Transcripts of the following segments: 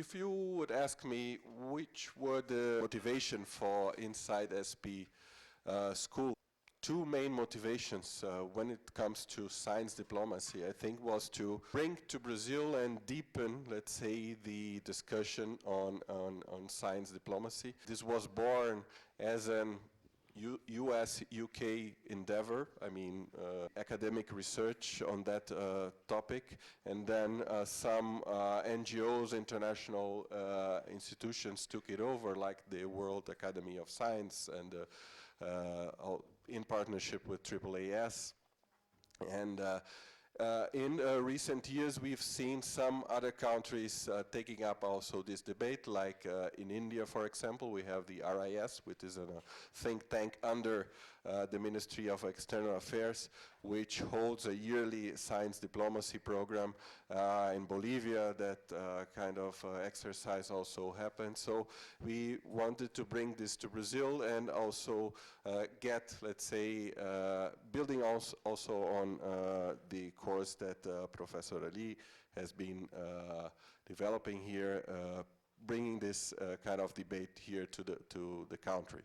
if you would ask me which were the motivation for Innscid SP school, two main motivations when it comes to science diplomacy, I think, was to bring to Brazil and deepen, let's say, the discussion on science diplomacy. This was born as an US-UK endeavor, I mean, academic research on that topic, and then some NGOs, international institutions took it over, like the World Academy of Science, and in partnership with AAAS. And in recent years, we've seen some other countries taking up also this debate, like in India, for example, we have the RIS, which is a think tank under the Ministry of External Affairs, which holds a yearly science diplomacy program. In Bolivia, that kind of exercise also happened. So we wanted to bring this to Brazil and also get, let's say, building also on the course that Professor Ali has been developing here, bringing this kind of debate here to the country.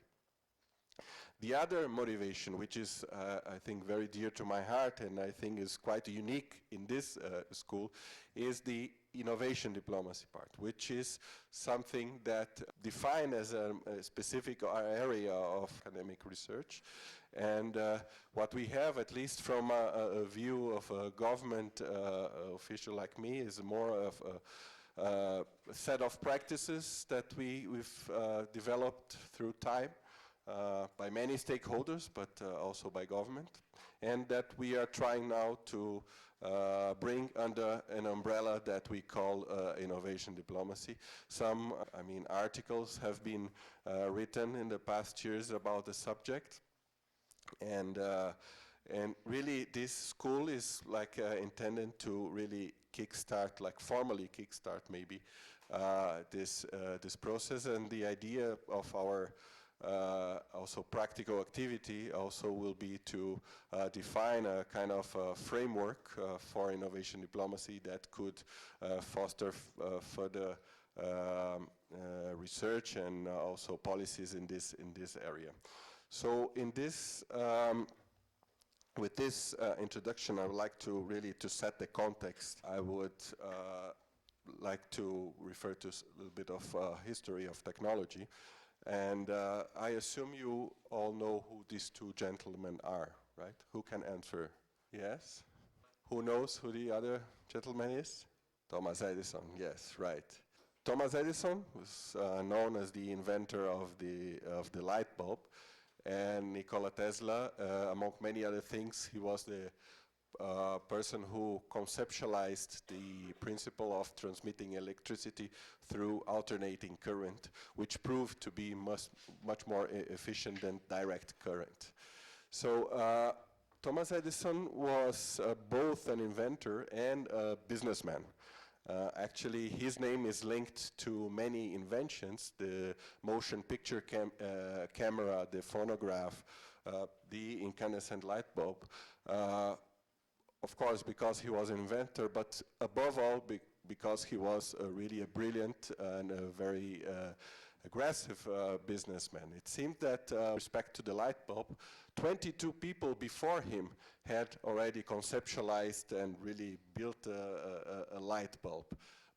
The other motivation, which is, I think, very dear to my heart, and I think is quite unique in this school, is the innovation diplomacy part, which is something that defined as a specific area of academic research. And what we have, at least from a view of a government official like me, is more of a set of practices that we've developed through time. By many stakeholders, but also by government, and that we are trying now to bring under an umbrella that we call innovation diplomacy. Some, I mean, articles have been written in the past years about the subject, and really this school is like intended to really kickstart, like formally kickstart maybe, this process, and the idea of our also practical activity also will be to define a kind of framework for innovation diplomacy that could foster further research and also policies in this area. So in this with this introduction, I would like to really set the context. I would like to refer to a little bit of history of technology. And I assume you all know who these two gentlemen are, right? Who can answer? Yes? Who knows who the other gentleman is? Thomas Edison, yes, right. Thomas Edison was known as the inventor of the light bulb, and Nikola Tesla, among many other things, he was the person who conceptualized the principle of transmitting electricity through alternating current, which proved to be much more efficient than direct current. So Thomas Edison was both an inventor and a businessman. Actually, his name is linked to many inventions: the motion picture camera, the phonograph, the incandescent light bulb. Of course, because he was an inventor, but above all, because he was really a brilliant and a very aggressive businessman. It seemed that, with respect to the light bulb, 22 people before him had already conceptualized and really built a light bulb.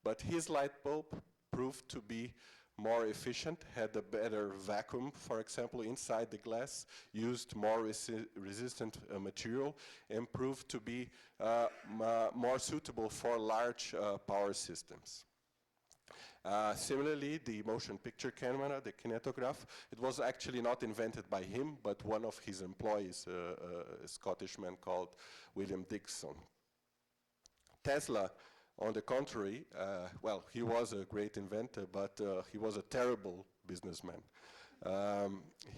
But his light bulb proved to be more efficient, had a better vacuum, for example, inside the glass, used more resistant material, and proved to be more suitable for large power systems. Similarly, the motion picture camera, the kinetograph, it was actually not invented by him, but one of his employees, a Scottish man called William Dixon. Tesla, on the contrary, well, he was a great inventor, but he was a terrible businessman.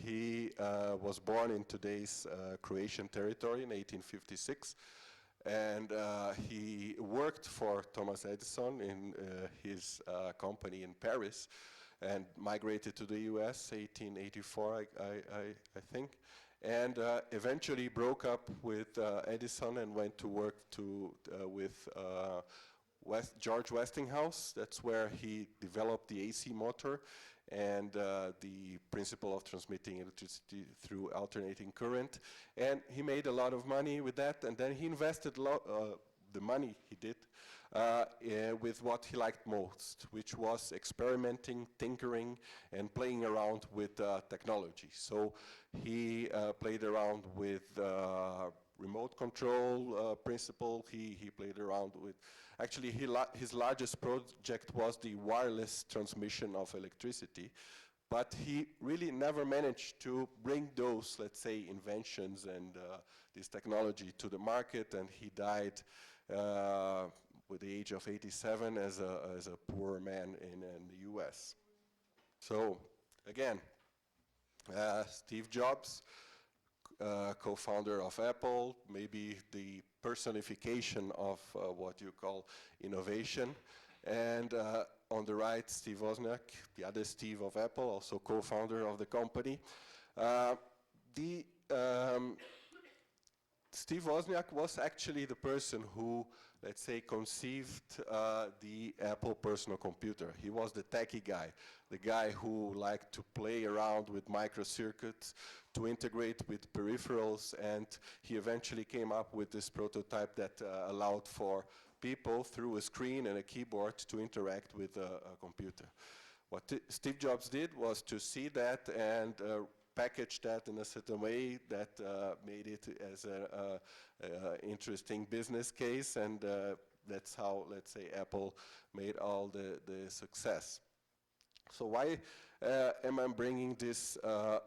He was born in today's Croatian territory in 1856, and he worked for Thomas Edison in his company in Paris, and migrated to the US 1884, I think, and eventually broke up with Edison and went to work with George Westinghouse. That's where he developed the AC motor and the principle of transmitting electricity through alternating current. And he made a lot of money with that, and then he invested the money he did with what he liked most, which was experimenting, tinkering, and playing around with technology. So he played around with remote control principle. He played around with, actually his largest project was the wireless transmission of electricity, but he really never managed to bring those, let's say, inventions and this technology to the market, and he died with the age of 87 as a poor man in the US. So again, Steve Jobs, co-founder of Apple, maybe the personification of what you call innovation. And on the right, Steve Wozniak, the other Steve of Apple, also co-founder of the company. Steve Wozniak was actually the person who, let's say, conceived the Apple personal computer. He was the techie guy, the guy who liked to play around with microcircuits, to integrate with peripherals, and he eventually came up with this prototype that allowed for people through a screen and a keyboard to interact with a computer. What Steve Jobs did was to see that and package that in a certain way that made it as an interesting business case, and that's how, let's say, Apple made all the success. So why am I bringing this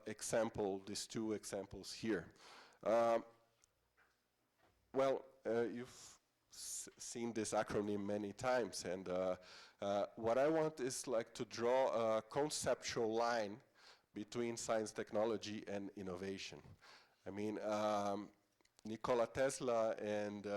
example, these two examples here? Well, you've seen this acronym many times, and what I want is like to draw a conceptual line between science, technology, and innovation. I mean, Nikola Tesla and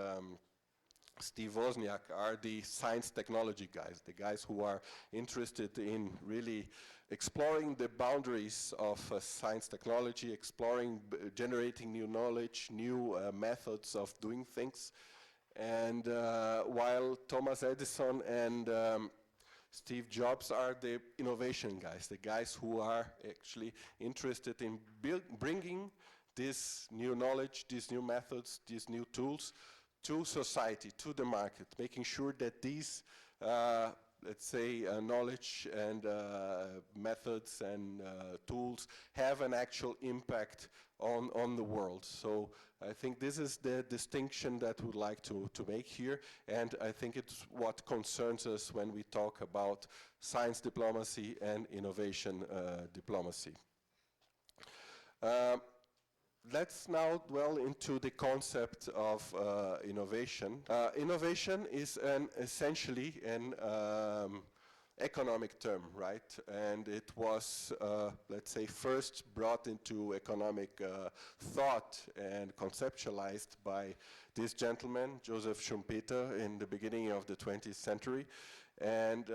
Steve Wozniak are the science technology guys, the guys who are interested in really exploring the boundaries of science technology, generating new knowledge, new methods of doing things. And while Thomas Edison and Steve Jobs are the innovation guys, the guys who are actually interested in bringing this new knowledge, these new methods, these new tools to society, to the market, making sure that these, let's say, knowledge and methods and tools have an actual impact on the world. So I think this is the distinction that we'd like to make here, and I think it's what concerns us when we talk about science diplomacy and innovation diplomacy. Let's now dwell into the concept of innovation. Innovation is essentially an economic term, right? And it was, let's say, first brought into economic thought and conceptualized by this gentleman, Joseph Schumpeter, in the beginning of the 20th century. And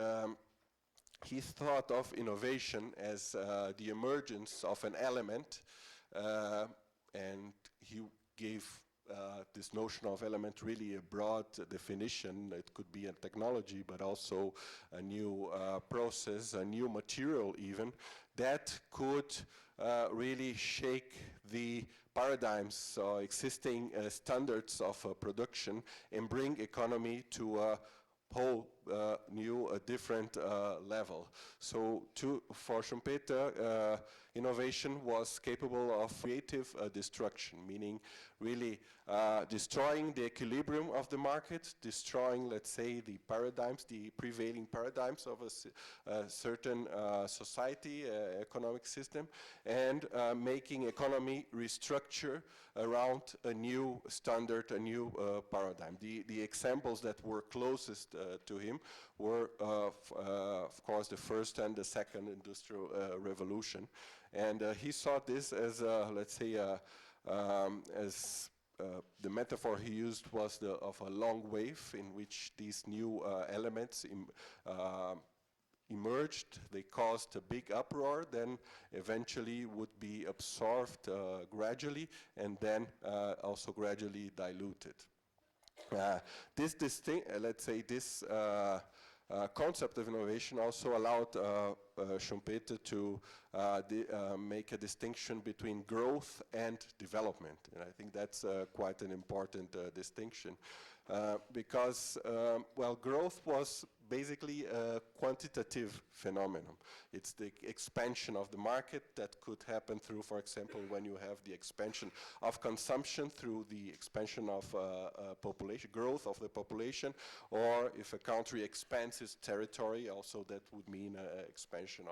he thought of innovation as the emergence of an element, and he gave this notion of element really a broad definition. It could be a technology, but also a new process, a new material even, that could really shake the paradigms, existing standards of production, and bring economy to a whole new, different level. So for Schumpeter, innovation was capable of creative destruction, meaning really destroying the equilibrium of the market, destroying, let's say, the paradigms, the prevailing paradigms of a certain society, economic system, and making economy restructure around a new standard, a new paradigm. The examples that were closest to him were, of course, the first and the second industrial revolution. And he saw this as, let's say, the metaphor he used was of a long wave in which these new elements emerged. They caused a big uproar, then eventually would be absorbed gradually, and then also gradually diluted. Let's say this concept of innovation also allowed Schumpeter to make a distinction between growth and development. And I think that's quite an important distinction. Because, well, growth was basically a quantitative phenomenon. It's the expansion of the market that could happen through, for example, when you have the expansion of consumption through the expansion of population, growth of the population, or if a country expands its territory, also that would mean expansion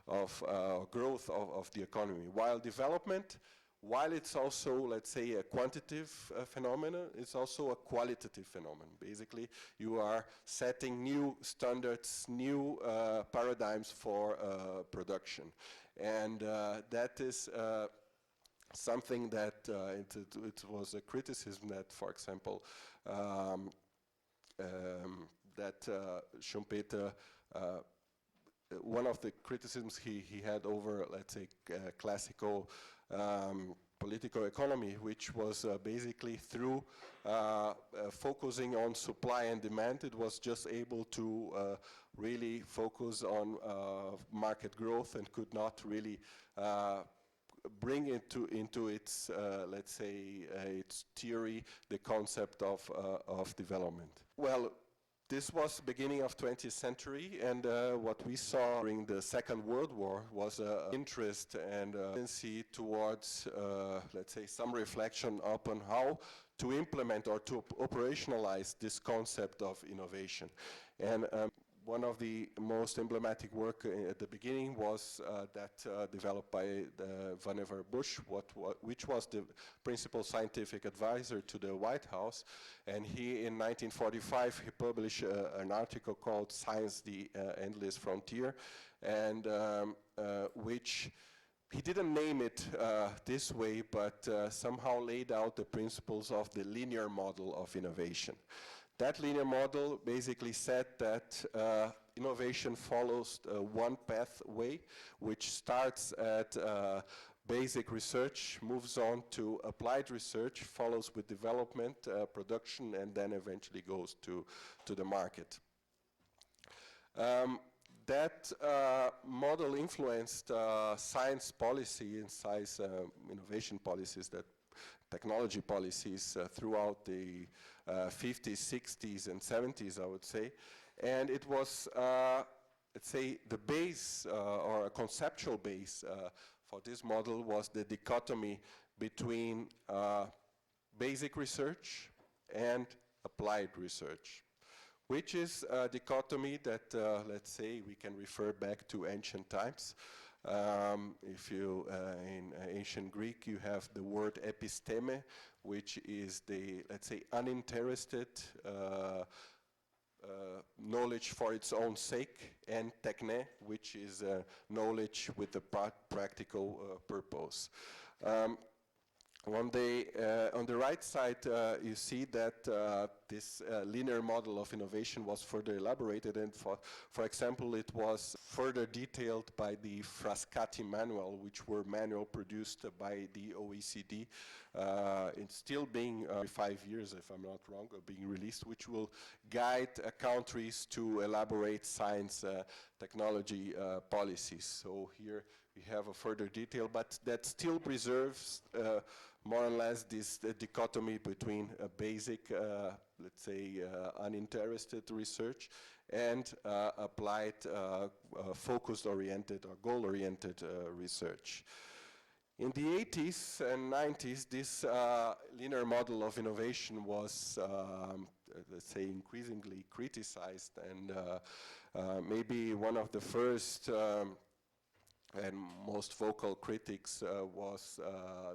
of growth of the economy. While development, while it's also, let's say, a quantitative phenomenon, it's also a qualitative phenomenon. Basically, you are setting new standards, new paradigms for production. And that is something that it was a criticism that, for example, that Schumpeter, one of the criticisms he had over, let's say, classical political economy, which was basically through focusing on supply and demand, it was just able to really focus on market growth and could not really bring into its, let's say, its theory, the concept of development. Well, this was the beginning of 20th century, and what we saw during the Second World War was interest and tendency towards, let's say, some reflection upon how to implement or to operationalize this concept of innovation. And one of the most emblematic work at the beginning was that developed by Vannevar Bush, which was the principal scientific advisor to the White House. And he, in 1945, he published an article called Science, the Endless Frontier, and which he didn't name it this way, but somehow laid out the principles of the linear model of innovation. That linear model basically said that innovation follows one pathway, which starts at basic research, moves on to applied research, follows with development, production, and then eventually goes to the market. That model influenced science policy and science innovation policies, that technology policies throughout the 50s, 60s, and 70s, I would say. And it was, let's say, the base or a conceptual base for this model was the dichotomy between basic research and applied research, which is a dichotomy that, let's say, we can refer back to ancient times. If you, in ancient Greek, you have the word episteme, which is the, let's say, uninterested knowledge for its own sake, and techne, which is knowledge with a practical purpose. On the right side, you see that this linear model of innovation was further elaborated, and for example, it was further detailed by the Frascati manual, which were manual produced by the OECD. It's still being 5 years, if I'm not wrong, being released, which will guide countries to elaborate science technology policies. So here we have a further detail, but that still preserves more or less this dichotomy between a basic, let's say, uninterested research and applied, focus-oriented or goal-oriented research. In the 80s and 90s, this linear model of innovation was, let's say, increasingly criticized, and maybe one of the first and most vocal critics was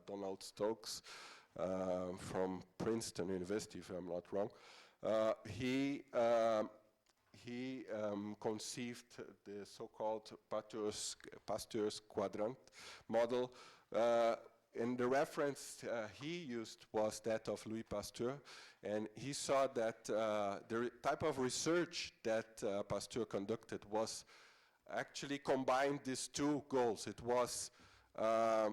Donald Stokes from Princeton University, if I'm not wrong. He conceived the so-called Pasteur's Quadrant model, and the reference he used was that of Louis Pasteur, and he saw that the type of research that Pasteur conducted was actually combined these two goals. It was a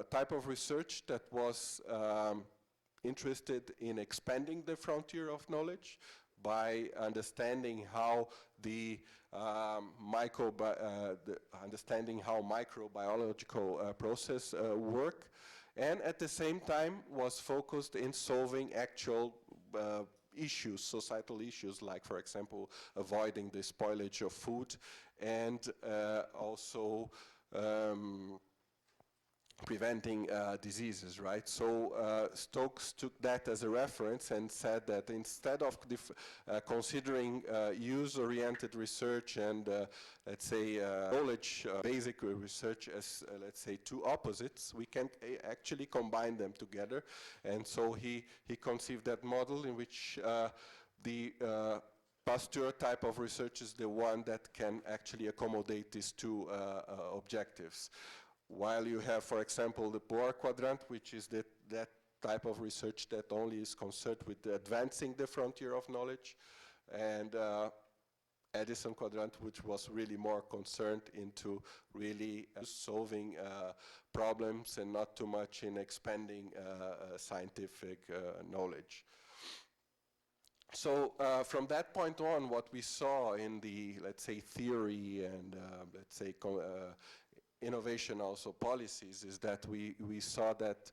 type of research that was interested in expanding the frontier of knowledge by understanding how understanding how microbiological process work, and at the same time was focused in solving actual issues, societal issues, like, for example, avoiding the spoilage of food, and also preventing diseases, right? So Stokes took that as a reference and said that instead of considering use-oriented research and, let's say, knowledge, basic research as, let's say, two opposites, we can actually combine them together. And so he conceived that model in which the Pasteur type of research is the one that can actually accommodate these two objectives. While you have, for example, the Bohr Quadrant, which is that type of research that only is concerned with advancing the frontier of knowledge, and Edison Quadrant, which was really more concerned into really solving problems and not too much in expanding scientific knowledge. So from that point on, what we saw in the, let's say, theory and, let's say, innovation also policies is that we saw that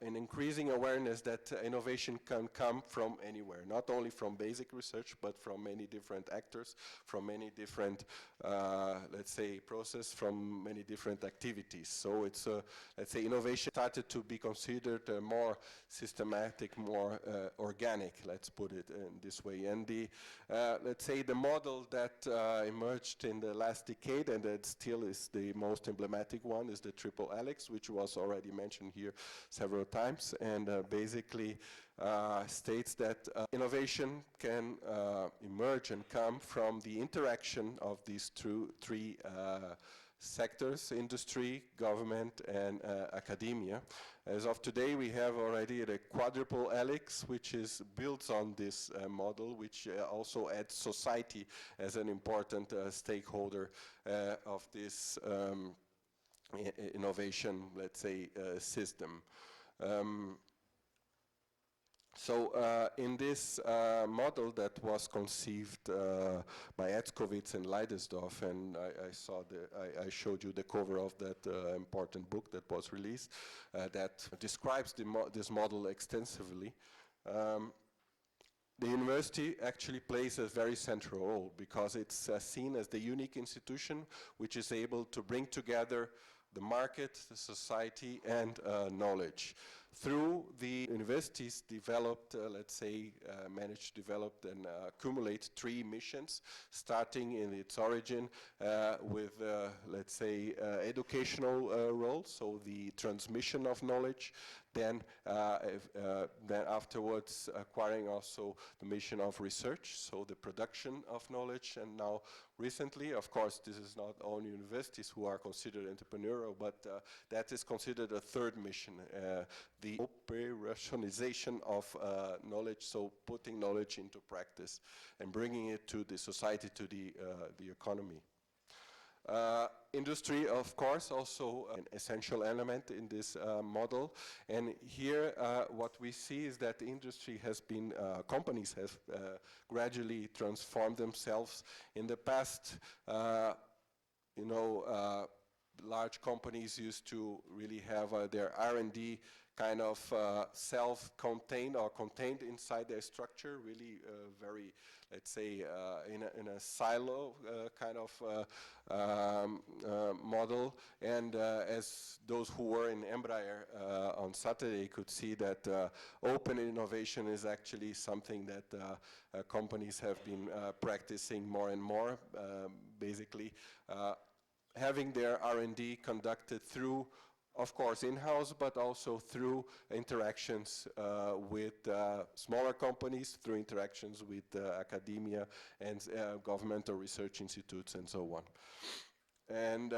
an increasing awareness that innovation can come from anywhere, not only from basic research, but from many different actors, from many different, let's say, process, from many different activities. So it's, let's say, innovation started to be considered more systematic, more organic, let's put it in this way. And the, let's say, the model that emerged in the last decade, and that still is the most emblematic one, is the triple helix, which was already mentioned here several times, and basically states that innovation can emerge and come from the interaction of these three sectors: industry, government, and academia. As of today, we have already the quadruple helix, which is built on this model, which also adds society as an important stakeholder of this innovation, let's say, system. So in this model that was conceived by Etzkowitz and Leidesdorf, and I showed you the cover of that important book that was released that describes this model extensively. The university actually plays a very central role because it's seen as the unique institution which is able to bring together the market, the society, and knowledge. Through the universities developed, let's say, managed to develop and accumulate three missions, starting in its origin with, let's say, educational role, so the transmission of knowledge, then afterwards acquiring also the mission of research, so the production of knowledge, and now recently, of course, this is not only universities who are considered entrepreneurial, but that is considered a third mission, the operationalization of knowledge, so putting knowledge into practice and bringing it to the society, to the economy. Industry, of course, also an essential element in this model. And here what we see is that the industry has been, companies have gradually transformed themselves. In the past, you know, large companies used to really have their R&D kind of self-contained or contained inside their structure, really very, let's say, in a silo kind of model. And as those who were in Embraer on Saturday could see that open innovation is actually something that companies have been practicing more and more, basically having their R&D conducted through, of course, in-house, but also through interactions with smaller companies, through interactions with academia and governmental research institutes and so on. And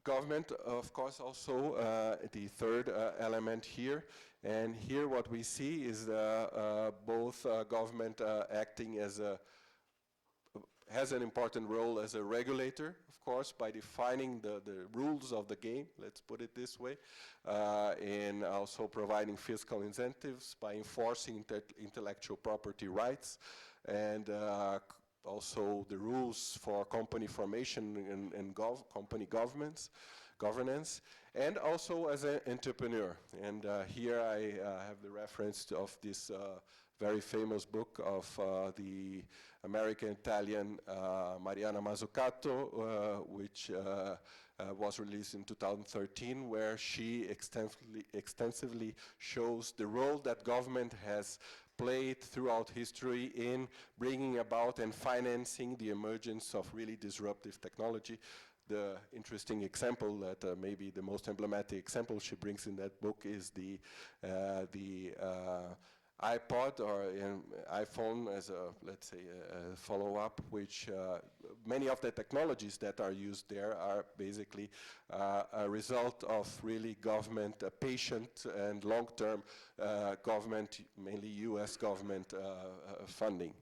government, of course, also the third element here. And here what we see is both government acting as a has an important role as a regulator, of course, by defining the rules of the game, let's put it this way, and also providing fiscal incentives by enforcing intellectual property rights, and also the rules for company formation and company governance, and also as an entrepreneur. And here I have the reference of this very famous book of the American-Italian Mariana Mazzucato, which was released in 2013, where she extensively shows the role that government has played throughout history in bringing about and financing the emergence of really disruptive technology. The interesting example that maybe the most emblematic example she brings in that book is the iPod or iPhone as a, let's say, a follow-up, which many of the technologies that are used there are basically a result of really government, patient and long-term government, mainly US government funding.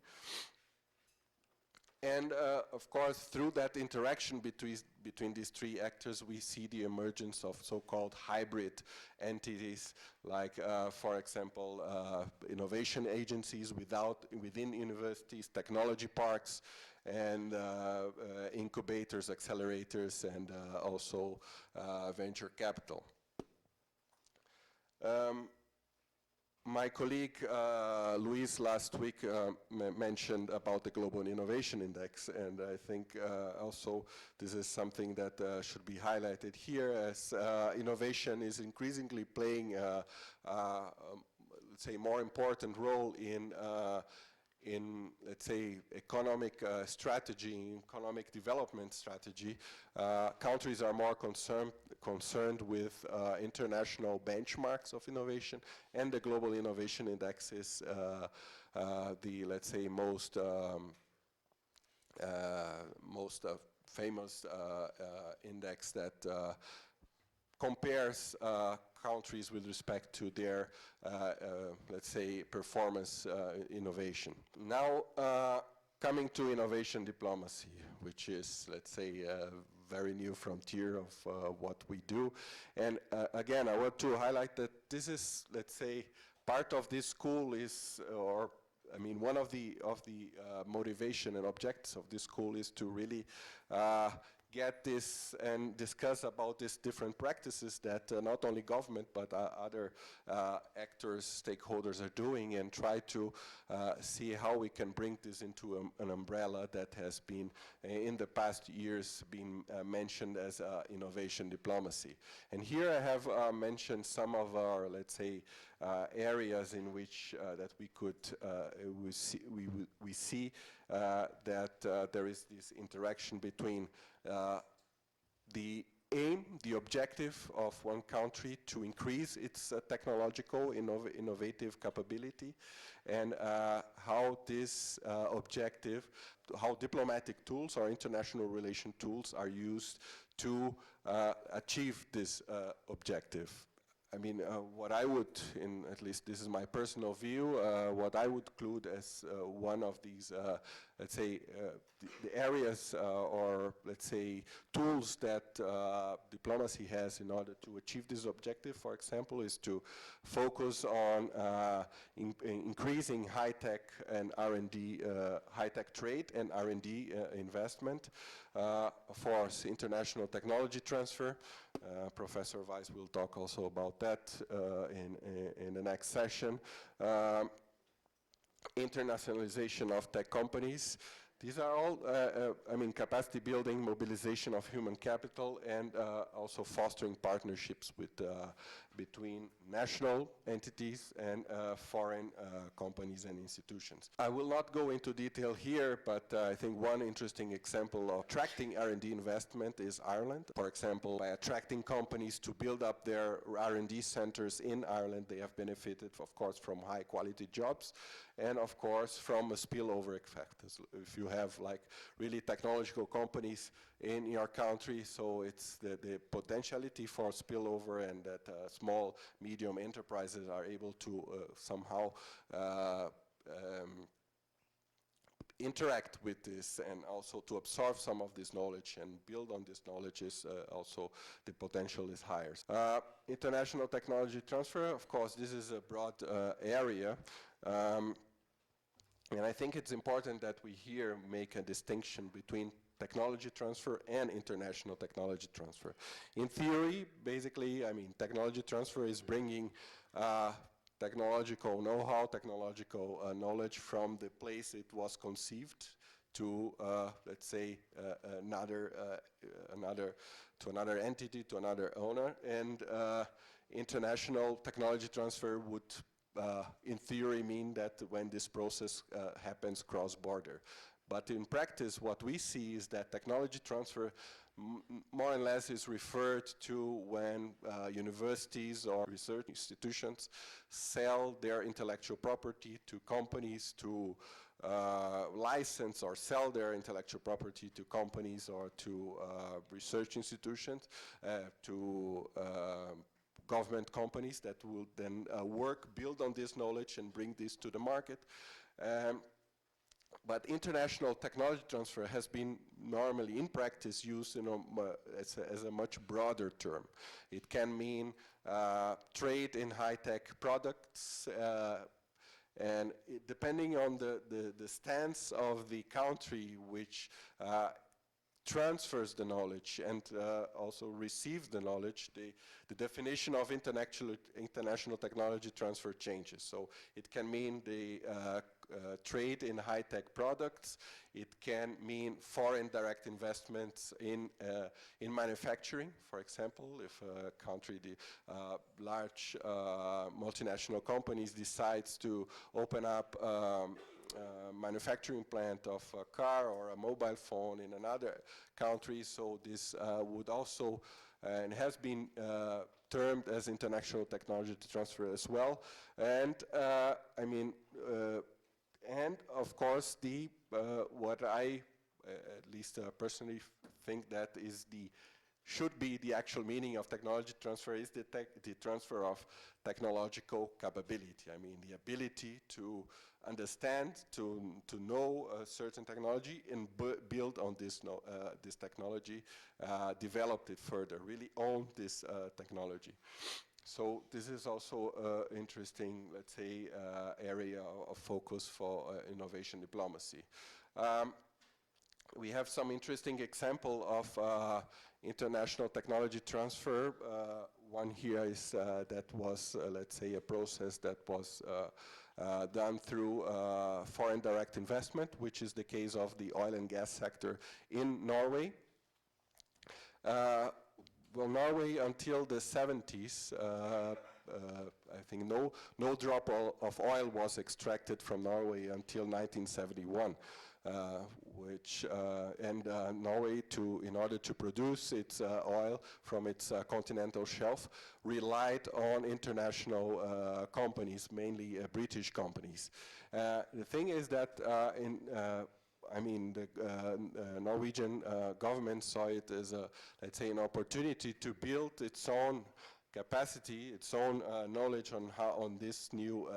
And of course, through that interaction between these three actors, we see the emergence of so-called hybrid entities, like, for example, innovation agencies within universities, technology parks, and incubators, accelerators, and also venture capital. My colleague Luis last week mentioned about the Global Innovation Index, and I think also this is something that should be highlighted here, as innovation is increasingly playing let's say, more important role in let's say, economic strategy, economic development strategy. Countries are more concerned with international benchmarks of innovation, and the Global Innovation Index is the, let's say, most famous index that compares countries with respect to their, let's say, performance innovation. Now, coming to innovation diplomacy, which is, let's say, a very new frontier of what we do. And again, I want to highlight that this is, let's say, part of this school is, or I mean, one of the motivation and objectives of this school is to really get this and discuss about these different practices that not only government but other actors, stakeholders are doing, and try to see how we can bring this into an umbrella that has been in the past years been mentioned as innovation diplomacy. And here I have mentioned some of our, let's say, areas in which that we could we see that there is this interaction between the aim, the objective of one country to increase its technological innovative capability, and how this objective, how diplomatic tools or international relation tools are used to achieve this objective. I mean, what I would, at least this is my personal view, what I would include as one of these, let's say, the areas or, let's say, tools that diplomacy has in order to achieve this objective, for example, is to focus on increasing high-tech and R&D, high-tech trade and R&D investment. Of course, international technology transfer. Professor Weiss will talk also about that in the next session. Internationalization of tech companies. These are all, I mean, capacity building, mobilization of human capital, and also fostering partnerships with, between national entities and foreign companies and institutions. I will not go into detail here, but I think one interesting example of attracting R&D investment is Ireland. For example, by attracting companies to build up their R&D centers in Ireland, they have benefited, of course, from high quality jobs, and of course from a spillover effect. If you have like really technological companies in your country, so it's the potentiality for spillover, and that small, medium enterprises are able to somehow interact with this and also to absorb some of this knowledge and build on this knowledge is also the potential is higher. International technology transfer, of course, this is a broad area. And I think it's important that we here make a distinction between technology transfer and international technology transfer. In theory, basically, I mean, technology transfer is bringing technological know-how, technological knowledge from the place it was conceived to, let's say, another entity, to another owner. And international technology transfer would, in theory, mean that when this process happens cross-border. But in practice, what we see is that technology transfer more or less is referred to when universities or research institutions sell their intellectual property to companies to license or sell their intellectual property to companies or to research institutions, to government companies that will then build on this knowledge and bring this to the market. But international technology transfer has been normally, in practice, used as a much broader term. It can mean trade in high-tech products, and depending on the stance of the country which transfers the knowledge and also receives the knowledge, the definition of international technology transfer changes. So it can mean the trade in high-tech products. It can mean foreign direct investments in manufacturing. For example, if a country, large multinational companies decides to open up manufacturing plant of a car or a mobile phone in another country, so this would also, and has been termed as international technology transfer as well. And I mean, and of course, what I at least personally think that is should be the actual meaning of technology transfer is the transfer of technological capability. I mean, the ability to understand, to know a certain technology and build on this technology, develop it further, really own this technology. So this is also an interesting, let's say, area of focus for innovation diplomacy. We have some interesting example of international technology transfer. One here is that was, let's say, a process that was done through foreign direct investment, which is the case of the oil and gas sector in Norway. Well, Norway until the 70s, I think no drop of oil was extracted from Norway until 1971. Norway, in order to produce its oil from its continental shelf, relied on international companies, mainly British companies. The thing is that I mean, the Norwegian government saw it as let's say, an opportunity to build its own capacity, its own knowledge on this new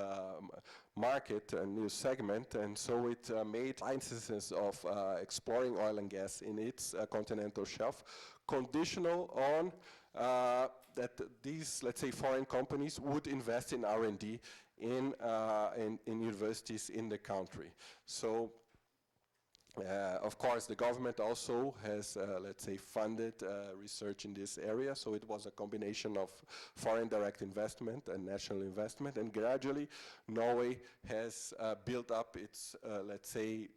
market, a new segment, and so it made licenses of exploring oil and gas in its continental shelf, conditional on that these, let's say, foreign companies would invest in R&D in universities in the country. So. Of course, the government also has, let's say, funded research in this area, so it was a combination of foreign direct investment and national investment, and gradually Norway has built up its, let's say,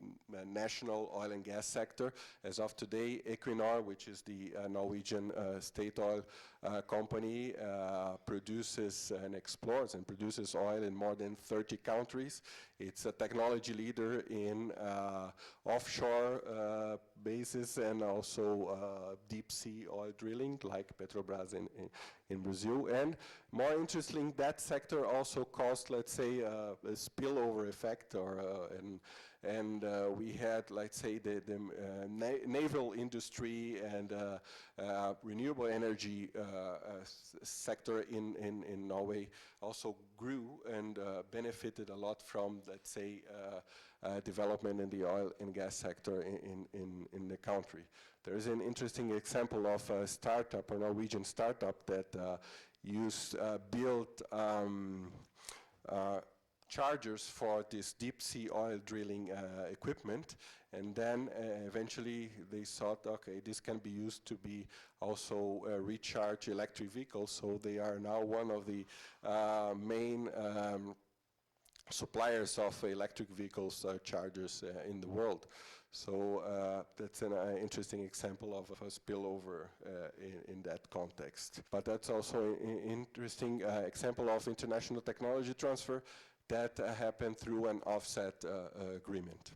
national oil and gas sector. As of today, Equinor, which is the Norwegian state oil company, produces and explores and produces oil in more than 30 countries. It's a technology leader in offshore basis, and also deep sea oil drilling, like Petrobras in Brazil. And more interesting, that sector also caused, let's say, a spillover effect, or and we had, let's say, the naval industry and renewable energy sector in Norway also grew and benefited a lot from, let's say, development in the oil and gas sector in the country. There is an interesting example of a startup, a Norwegian startup, that built chargers for this deep sea oil drilling equipment, and then eventually they thought, okay, this can be used to be also recharge electric vehicles, so they are now one of the main suppliers of electric vehicles chargers in the world. So that's an interesting example of a spillover in that context. But that's also an interesting example of international technology transfer that happened through an offset agreement.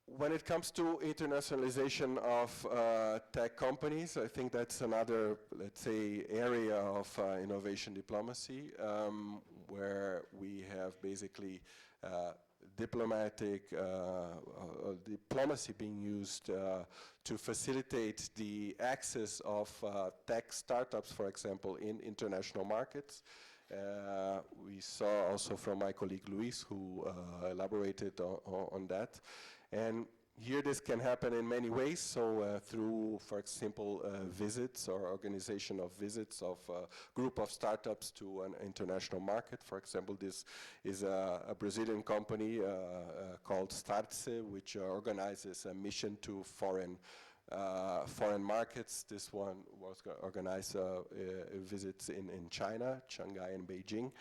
When it comes to internationalization of tech companies, I think that's another, let's say, area of innovation diplomacy, where we have basically diplomacy being used to facilitate the access of tech startups, for example, in international markets. We saw also from my colleague Luis, who elaborated on that. And here this can happen in many ways, so through, for example, visits or organization of visits of a group of startups to an international market. For example, this is a Brazilian company called Stokes, which organizes a mission to foreign markets. This one was organized visits in China, Shanghai and Beijing.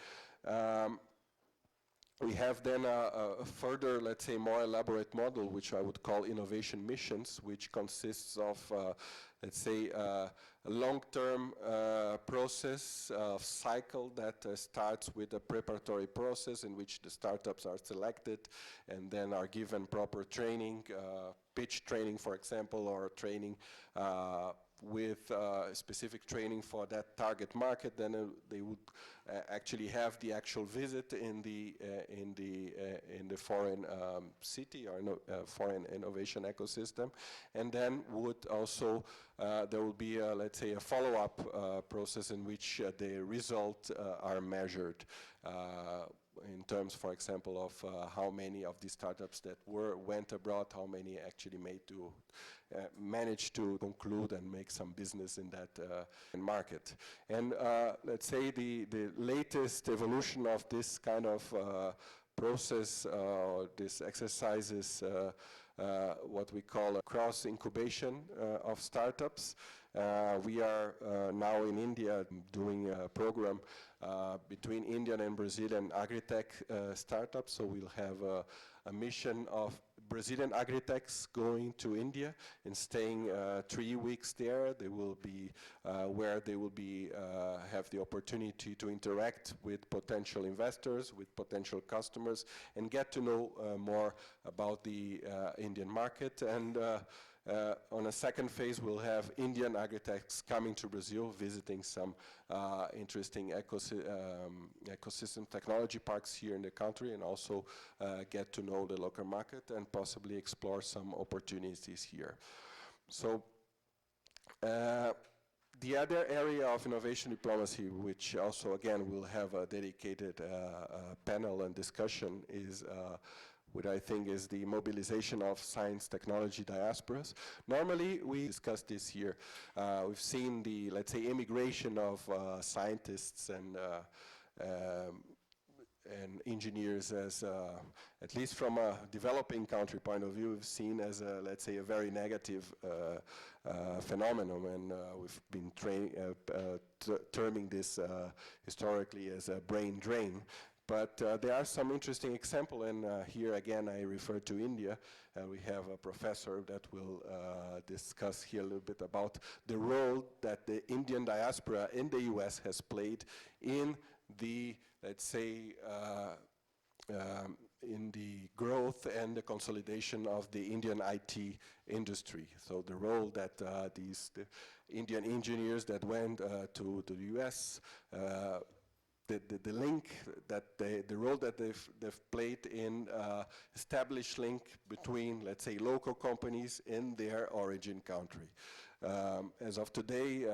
We have then a further, let's say, more elaborate model, which I would call innovation missions, which consists of, let's say, a long-term process cycle that starts with a preparatory process in which the startups are selected and then are given proper training, pitch training, for example, or training with specific training for that target market. Then they would actually have the actual visit in the foreign city or foreign innovation ecosystem, and then would also there will be let's say a follow-up process in which the results are measured in terms, for example, of how many of these startups that went abroad, how many actually managed to conclude and make some business in that market. And let's say the latest evolution of this kind of process, this exercise is what we call a cross-incubation of startups. We are now in India doing a program between Indian and Brazilian agri-tech startups. So we'll have a mission of Brazilian agri-techs going to India and staying 3 weeks there. They will be where they will be have the opportunity to interact with potential investors, with potential customers, and get to know more about the Indian market. And on a second phase, we'll have Indian agri-techs coming to Brazil, visiting some interesting ecosystem technology parks here in the country, and also get to know the local market and possibly explore some opportunities here. So the other area of innovation diplomacy, which also again will have a dedicated panel and discussion, is what I think is the mobilization of science technology diasporas. Normally, we discuss this here. We've seen the, let's say, immigration of scientists and engineers as, at least from a developing country point of view, we've seen as, let's say, a very negative phenomenon, and we've been terming this historically as a brain drain. But there are some interesting examples, and here again I refer to India. We have a professor that will discuss here a little bit about the role that the Indian diaspora in the US has played in the, let's say, in the growth and the consolidation of the Indian IT industry. So the role that the Indian engineers that went to the US, the link that the role that they've played in establish link between, let's say, local companies in their origin country. As of today,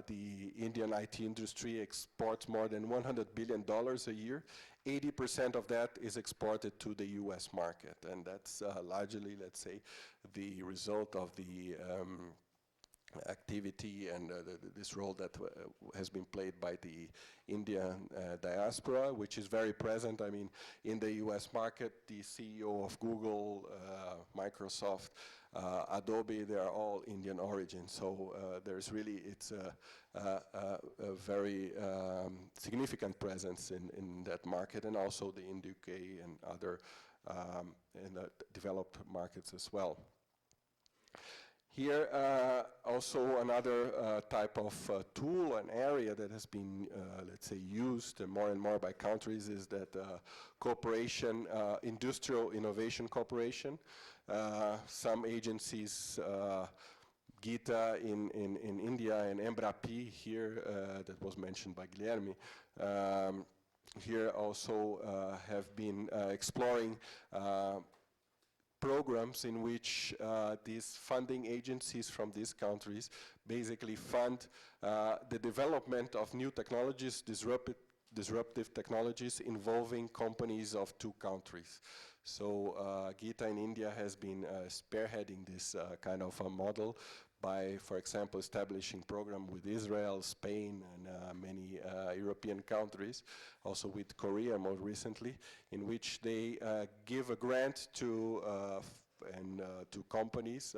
the Indian IT industry exports more than $100 billion a year. 80% of that is exported to the US market, and that's largely, let's say, the result of the activity and this role that has been played by the Indian diaspora, which is very present. I mean, in the US market, the CEO of Google, Microsoft, Adobe, they are all Indian origin. So there's really, it's a very significant presence in that market, and also in the UK and other in the developed markets as well. Here, also another type of tool, an area that has been, let's say, used more and more by countries is that cooperation, industrial innovation cooperation. Some agencies, GITA in India and EMBRAPI here, that was mentioned by Guilherme, here also have been exploring programs in which these funding agencies from these countries basically fund the development of new technologies, disruptive technologies involving companies of two countries. So GITA in India has been spearheading this kind of a model by, for example, establishing program with Israel, Spain, and many European countries, also with Korea more recently, in which they give a grant to to companies,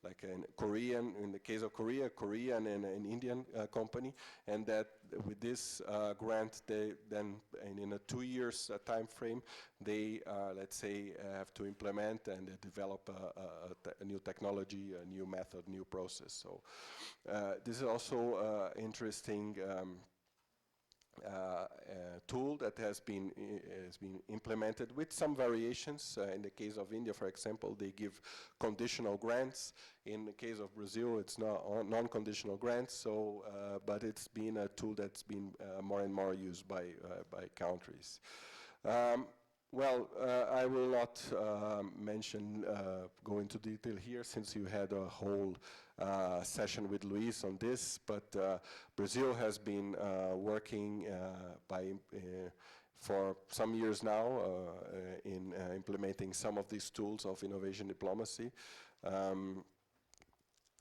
like in Korean, in the case of Korea, Korean and an Indian company, and that with this grant, they then, in a 2 years time frame, they, let's say, have to implement and develop a new technology, a new method, new process. So this is also interesting tool that has been implemented with some variations. In the case of India, for example, they give conditional grants. In the case of Brazil, it's not non-conditional grants. So, but it's been a tool that's been more and more used by countries. Well, I will not go into detail here, since you had a whole session with Luis on this, but Brazil has been working for some years now in implementing some of these tools of innovation diplomacy.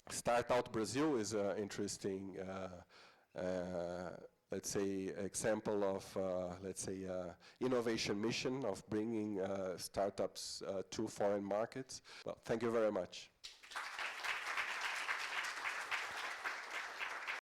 Start Out Brazil is an interesting let's say, example of, let's say, innovation mission of bringing startups to foreign markets. Well, thank you very much.